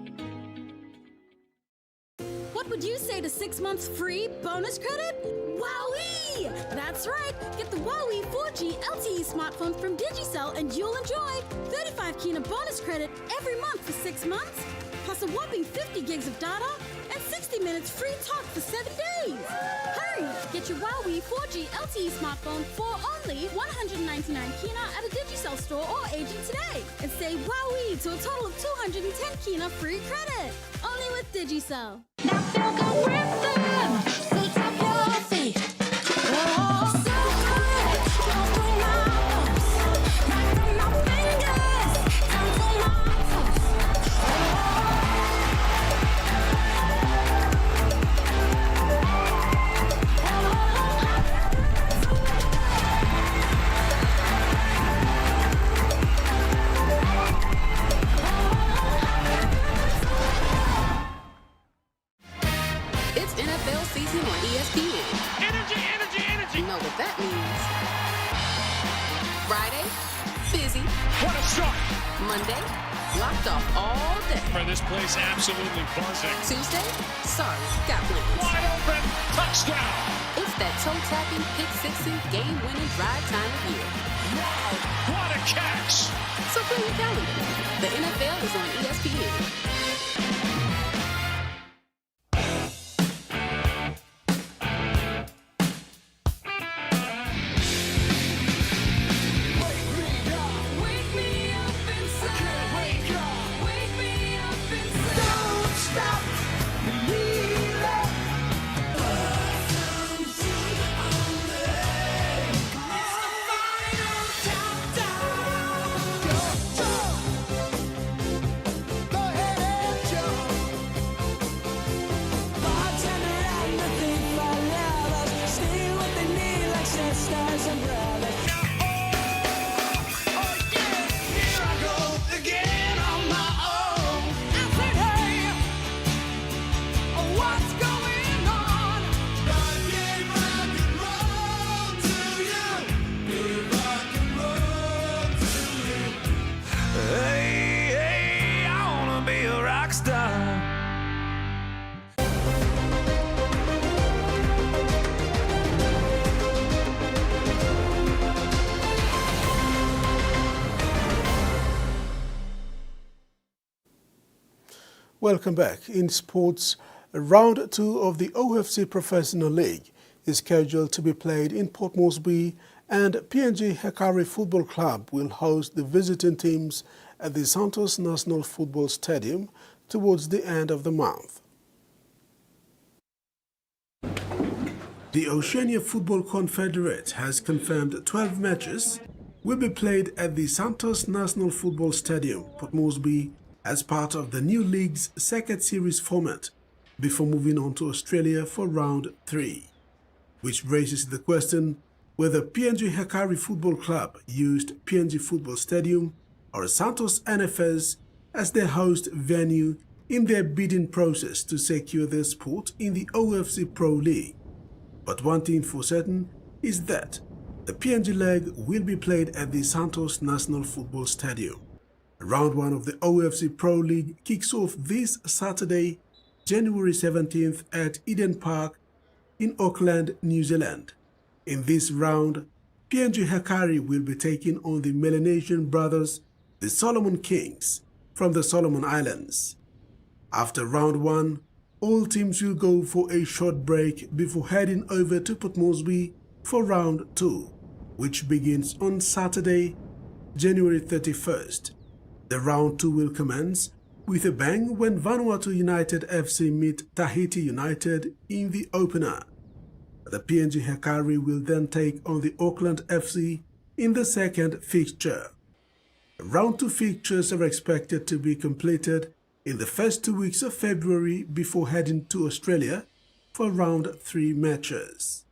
Speaker 18: What would you say to 6 months free bonus credit? Wowee! That's right. Get the Wowee 4G LTE smartphone from Digicel and you'll enjoy 35 kina bonus credit every month for 6 months, plus a whopping 50 gigs of data and 60 minutes free talk for 7 days. Hurry! Get your Wowee 4G LTE smartphone for only 199 kina at a Digicel store or agent today, and say Wowee to a total of 210 kina free credit. Only with Digicel. Now feel good with them. So tap your feet. Oh, so good. Don't bring my bones. Right from my fingers down to my toes.
Speaker 19: It's NFL season on ESPN.
Speaker 8: Energy, energy, energy.
Speaker 19: You know what that means. Friday, busy.
Speaker 8: What a start.
Speaker 19: Monday, locked off all day.
Speaker 8: For this place absolutely buzzing.
Speaker 19: Tuesday, sorry, got plans.
Speaker 8: Wide open, touchdown.
Speaker 19: It's that toe-tapping, pick-sixing, game-winning drive time of year.
Speaker 8: Wow, what a catch.
Speaker 19: So fill your calendar. The NFL is on ESPN.
Speaker 7: rockstar's umbrella. Here I go again on my own. I said, hey, what's going on? I gave rock and roll to you. Gave rock and roll to you. Hey, hey, I wanna be a rock star.
Speaker 2: Welcome back. In sports, round 2 of the OFC Professional League is scheduled to be played in Port Moresby, and PNG Hekari Football Club will host the visiting teams at the Santos National Football Stadium towards the end of the month. The Oceania Football Confederate has confirmed 12 matches will be played at the Santos National Football Stadium, Port Moresby, as part of the new league's second series format, before moving on to Australia for round 3, which raises the question whether PNG Hekari Football Club used PNG Football Stadium or Santos NFS as their host venue in their bidding process to secure their spot in the OFC Pro League. But one thing for certain is that the PNG leg will be played at the Santos National Football Stadium. Round 1 of the OFC Pro League kicks off this Saturday, January 17th at Eden Park in Auckland, New Zealand. In this round, PNG Hekari will be taking on the Melanesian brothers, the Solomon Kings, from the Solomon Islands. After round 1, all teams will go for a short break before heading over to Port Moresby for round 2, which begins on Saturday, January 31st. The round 2 will commence with a bang when Vanuatu United FC meet Tahiti United in the opener. The PNG Hekari will then take on the Auckland FC in the second fixture. Round 2 fixtures are expected to be completed in the first 2 weeks of February before heading to Australia for round 3 matches.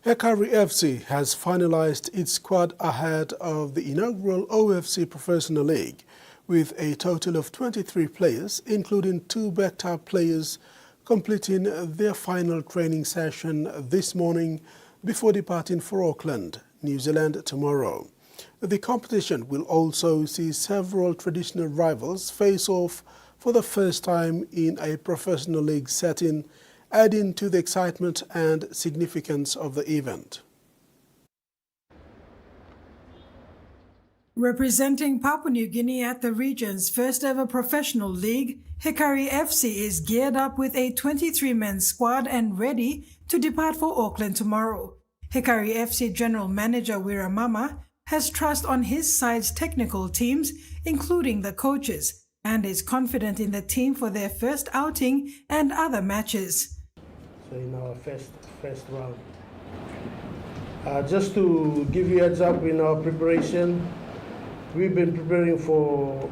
Speaker 2: Hekari FC has finalized its squad ahead of the inaugural OFC Professional League with a total of 23 players, including 2 backed-up players, completing their final training session this morning before departing for Auckland, New Zealand tomorrow. The competition will also see several traditional rivals face off for the first time in a professional league setting, adding to the excitement and significance of the event.
Speaker 28: Representing Papua New Guinea at the region's first ever professional league, Hekari FC is geared up with a 23-man squad and ready to depart for Auckland tomorrow. Hekari FC General Manager Wiramama has trust on his side's technical teams, including the coaches, and is confident in the team for their first outing and other matches.
Speaker 9: So in our first round. Just to give you a heads up in our preparation, we've been preparing for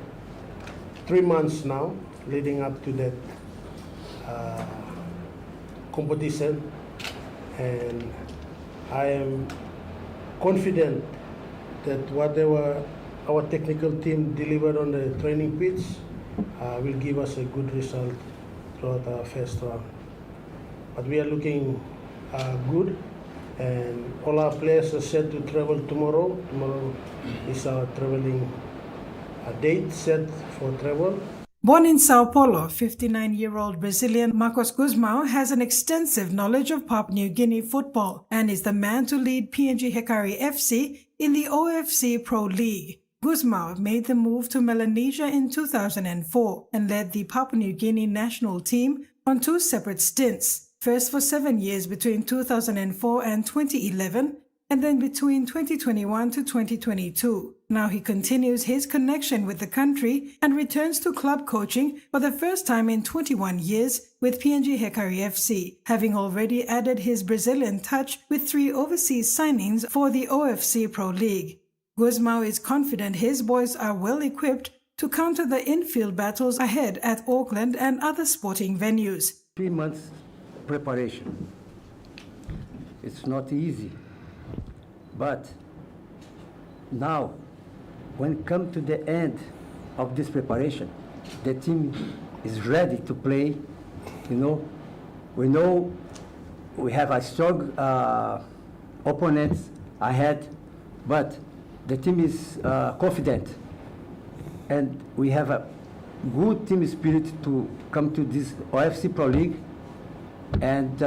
Speaker 9: 3 months now, leading up to that competition, and I am confident that whatever our technical team delivered on the training pitch will give us a good result throughout our first round. But we are looking good, and all our players are set to travel tomorrow. Tomorrow is our traveling date set for travel.
Speaker 28: Born in Sao Paulo, 59-year-old Brazilian Marcos Guzmão has an extensive knowledge of Papua New Guinea football and is the man to lead PNG Hekari FC in the OFC Pro League. Guzmão made the move to Melanesia in 2004 and led the Papua New Guinea national team on 2 separate stints. First for 7 years between 2004 and 2011, and then between 2021 to 2022. Now he continues his connection with the country and returns to club coaching for the first time in 21 years with PNG Hekari FC, having already added his Brazilian touch with 3 overseas signings for the OFC Pro League. Guzmão is confident his boys are well equipped to counter the infield battles ahead at Auckland and other sporting venues.
Speaker 9: 3 months preparation.
Speaker 20: it's not easy. But now, when it comes to the end of this preparation, the team is ready to play. We know we have a strong opponent ahead, but the team is confident, and we have a good team spirit to come to this OFC Pro League and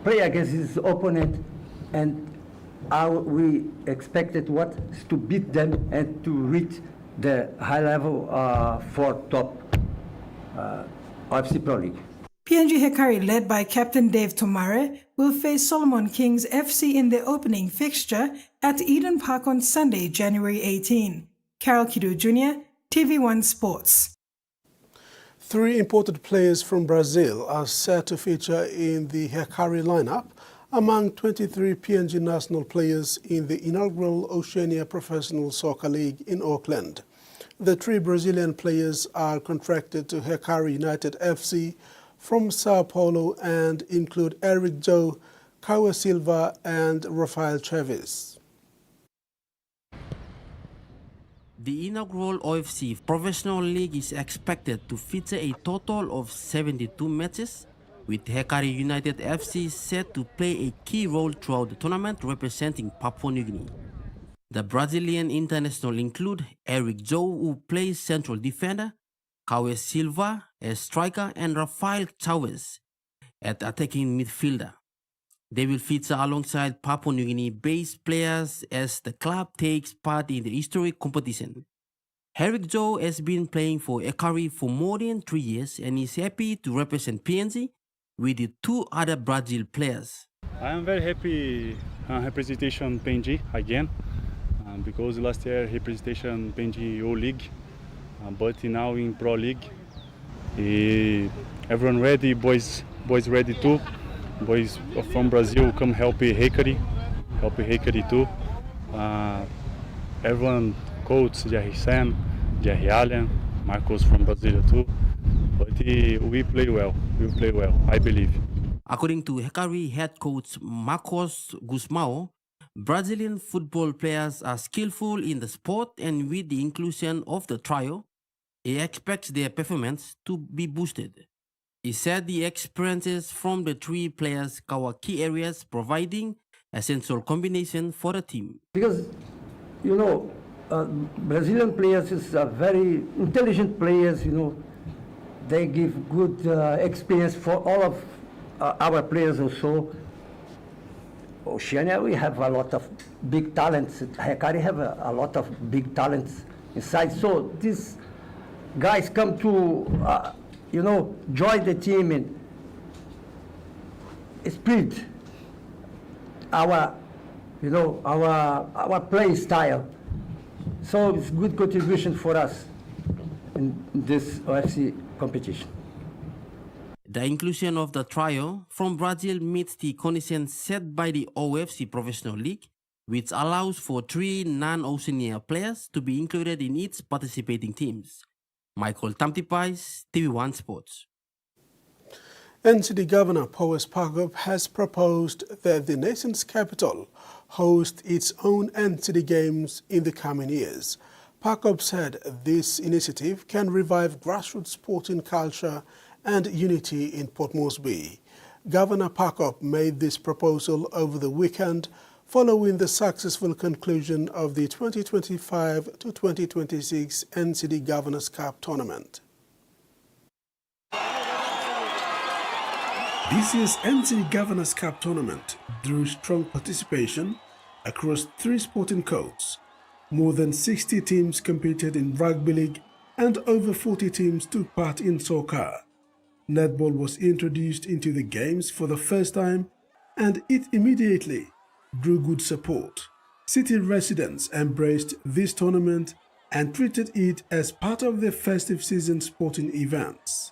Speaker 20: play against his opponent, and we expected what is to beat them and to reach the high level for top OFC Pro League.
Speaker 28: PNG Hekari, led by captain Dave Tomare, will face Solomon Kings FC in the opening fixture at Eden Park on Sunday, January 18. Carol Kidu Jr., TV1 Sports.
Speaker 2: 3 imported players from Brazil are set to feature in the Hekari lineup among 23 PNG national players in the inaugural Oceania Professional Soccer League in Auckland. The 3 Brazilian players are contracted to Hekari United FC from Sao Paulo and include Eric Joe, Kawa Silva and Rafael Chaves.
Speaker 21: The inaugural OFC Professional League is expected to feature a total of 72 matches, with Hekari United FC set to play a key role throughout the tournament representing Papua New Guinea. The Brazilian international include Eric Joe, who plays central defender, Kawe Silva as striker, and Rafael Chaves at attacking midfielder. They will feature alongside Papua New Guinea-based players as the club takes part in the historic competition. Eric Joe has been playing for Hekari for more than 3 years and is happy to represent PNG with the 2 other Brazil players.
Speaker 22: I am very happy representation PNG again because last year representation PNG O League, but now in Pro League. Everyone ready, boys ready too. Boys from Brazil come help Hekari too. Everyone, coach Jerry Sam, Jerry Allen, Marcos from Brazil too. But we play well, I believe.
Speaker 21: According to Hekari head coach Marcos Gusmao, Brazilian football players are skillful in the sport, and with the inclusion of the trial, he expects their performance to be boosted. He said the experiences from the 3 players cover key areas, providing a central combination for the team.
Speaker 20: Because, Brazilian players is very intelligent players, They give good experience for all of our players also. Oceania, we have a lot of big talents. Hekari have a lot of big talents inside. So these guys come to, join the team and spirit our play style. So it's good contribution for us in this OFC competition.
Speaker 21: The inclusion of the trio from Brazil meets the conditions set by the OFC Professional League, which allows for 3 non-Oceania players to be included in its participating teams. Michael Tamtipais, TV1 Sports.
Speaker 2: NCD Governor Powes Pagop has proposed that the nation's capital host its own NCD Games in the coming years. Pagop said this initiative can revive grassroots sporting culture and unity in Port Moresby. Governor Pagop made this proposal over the weekend following the successful conclusion of the 2025 to 2026 NCD Governors Cup tournament. This year's NCD Governors Cup tournament drew strong participation across 3 sporting codes. More than 60 teams competed in rugby league and over 40 teams took part in soccer. Netball was introduced into the games for the first time and it immediately drew good support. City residents embraced this tournament and treated it as part of their festive season sporting events.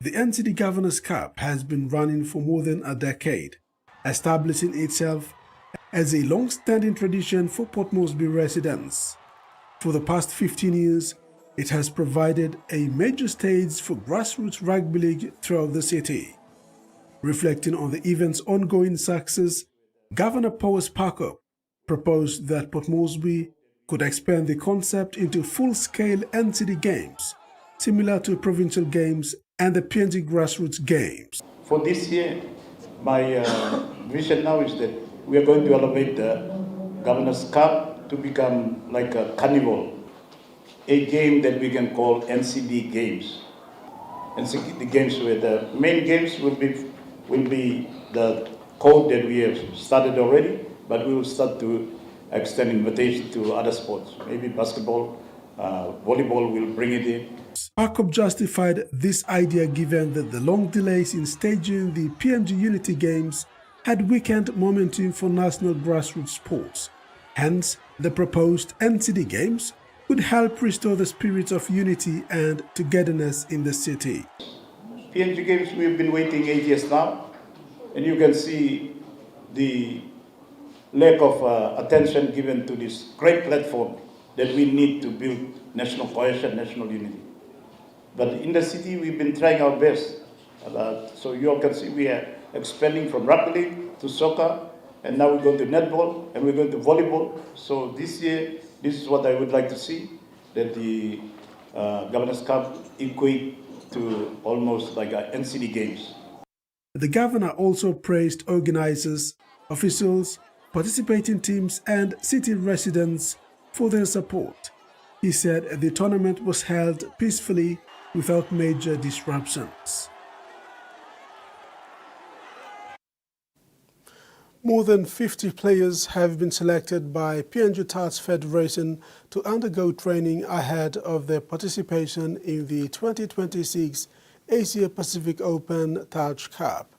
Speaker 2: The NCD Governors Cup has been running for more than a decade, establishing itself as a long-standing tradition for Port Moresby residents. For the past 15 years, It has provided a major stage for grassroots rugby league throughout the city. Reflecting on the event's ongoing success, Governor Powers Parker proposed that Port Moresby could expand the concept into full-scale NCD games, similar to provincial games and the PNG grassroots games.
Speaker 6: For this year, my vision now is that we are going to elevate the Governor's Cup to become like a carnival, a game that we can call NCD games. NCD games where the main games will be the code that we have started already, but we will start to extend invitation to other sports. Maybe basketball, volleyball will bring it in.
Speaker 2: Parkop justified this idea given that the long delays in staging the PNG Unity Games had weakened momentum for national grassroots sports. Hence, the proposed NCD Games would help restore the spirit of unity and togetherness in the city.
Speaker 6: PNG Games, we've been waiting 8 years now, and you can see the lack of attention given to this great platform that we need to build national cohesion, national unity. But in the city, we've been trying our best. So you all can see we are expanding from rugby league to soccer, and now we're going to netball, and we're going to volleyball. So this year, this is what I would like to see, that the Governor's Cup equate to almost like NCD games.
Speaker 2: The governor also praised organizers, officials, participating teams and city residents for their support. He said the tournament was held peacefully without major disruptions. More than 50 players have been selected by PNG Touch Federation to undergo training ahead of their participation in the 2026 Asia Pacific Open Touch Cup.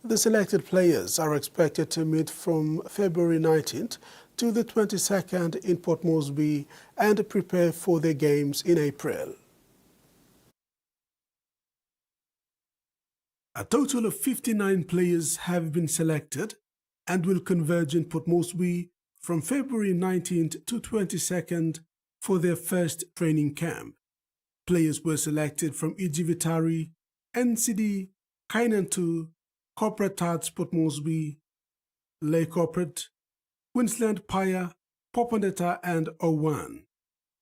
Speaker 2: The selected players are expected to meet from February 19th to the 22nd in Port Moresby and prepare for their games in April. A total of 59 players have been selected and will converge in Port Moresby from February 19th to 22nd for their first training camp. Players were selected from Ijivitari, NCD, Kainantu, Corporate Touch Port Moresby, Lay Corporate, Queensland Paya, Popondetta and O1.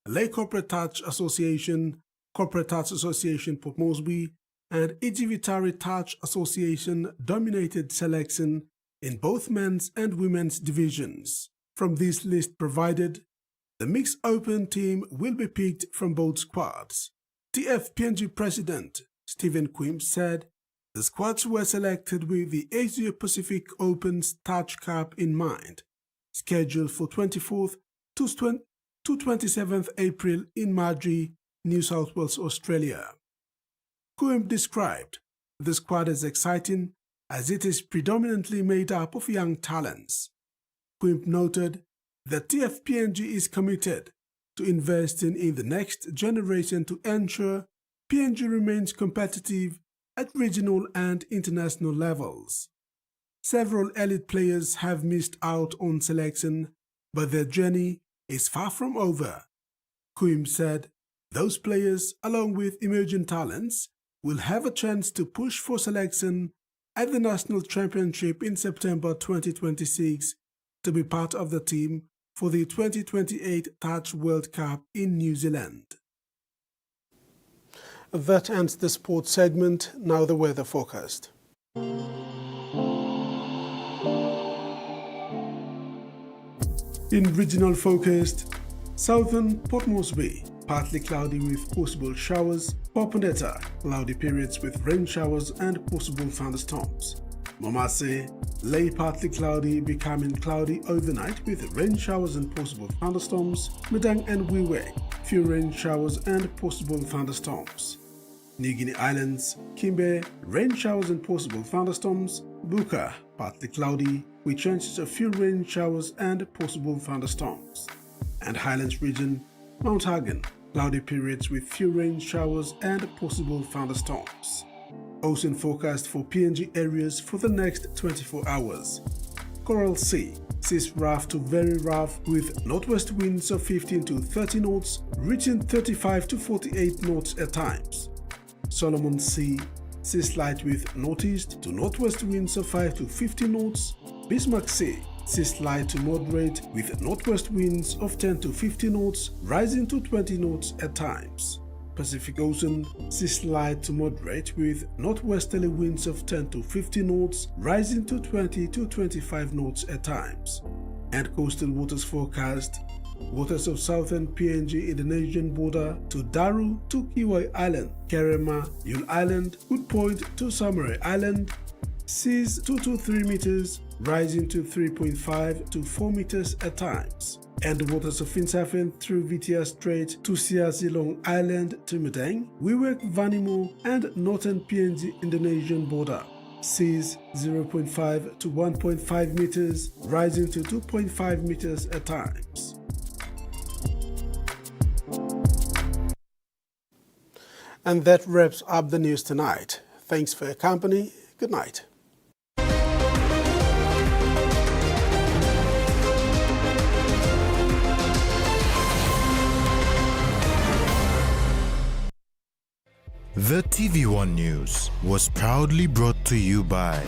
Speaker 2: Lay Corporate Touch Association, Corporate Touch Association Port Moresby and Ijivitari Touch Association dominated selection in both men's and women's divisions. From this list provided, the mixed open team will be picked from both squads. TFPNG President Stephen Quim said the squads were selected with the Asia Pacific Open's Touch Cup in mind, scheduled for 24th to 27th April in Madrid, New South Wales, Australia. Quim described the squad as exciting as it is predominantly made up of young talents. Quimp noted that TFPNG is committed to investing in the next generation to ensure PNG remains competitive at regional and international levels. Several elite players have missed out on selection, but their journey is far from over. Quim said those players, along with emerging talents, will have a chance to push for selection at the National Championship in September 2026 to be part of the team for the 2028 Touch World Cup in New Zealand. That ends the sports segment. Now the weather forecast. In regional forecast, southern Port Moresby, partly cloudy with possible showers. Popondetta, cloudy periods with rain showers and possible thunderstorms. Momase, Lay, partly cloudy, becoming cloudy overnight with rain showers and possible thunderstorms. Medang and Wewak, few rain showers and possible thunderstorms. New Guinea Islands, Kimbe, rain showers and possible thunderstorms. Buka, partly cloudy, with chances of few rain showers and possible thunderstorms. And Highlands region, Mount Hagen, cloudy periods with few rain showers and possible thunderstorms. Ocean forecast for PNG areas for the next 24 hours. Coral Sea, sees rough to very rough with northwest winds of 15 to 30 knots, reaching 35 to 48 knots at times. Solomon Sea sees light with northeast to northwest winds of 5 to 50 knots. Bismarck Sea sees light to moderate with northwest winds of 10 to 50 knots, rising to 20 knots at times. Pacific Ocean sees light to moderate with northwesterly winds of 10 to 50 knots, rising to 20 to 25 knots at times. And coastal waters forecast: waters of southern PNG Indonesian border to Daru to Kiwai Island, Kerema, Yule Island, Good Point to Samarai Island, seas 2 to 3 meters, rising to 3.5 to 4 meters at times. And the waters of Finsafen through Vitia Strait to Siasilong Island to Medang, Wewak Vanimo and northern PNG Indonesian border. Seas 0.5 to 1.5 meters, rising to 2.5 meters at times. And that wraps up the news tonight. Thanks for your company. Good night.
Speaker 1: The TVWAN News was proudly brought to you by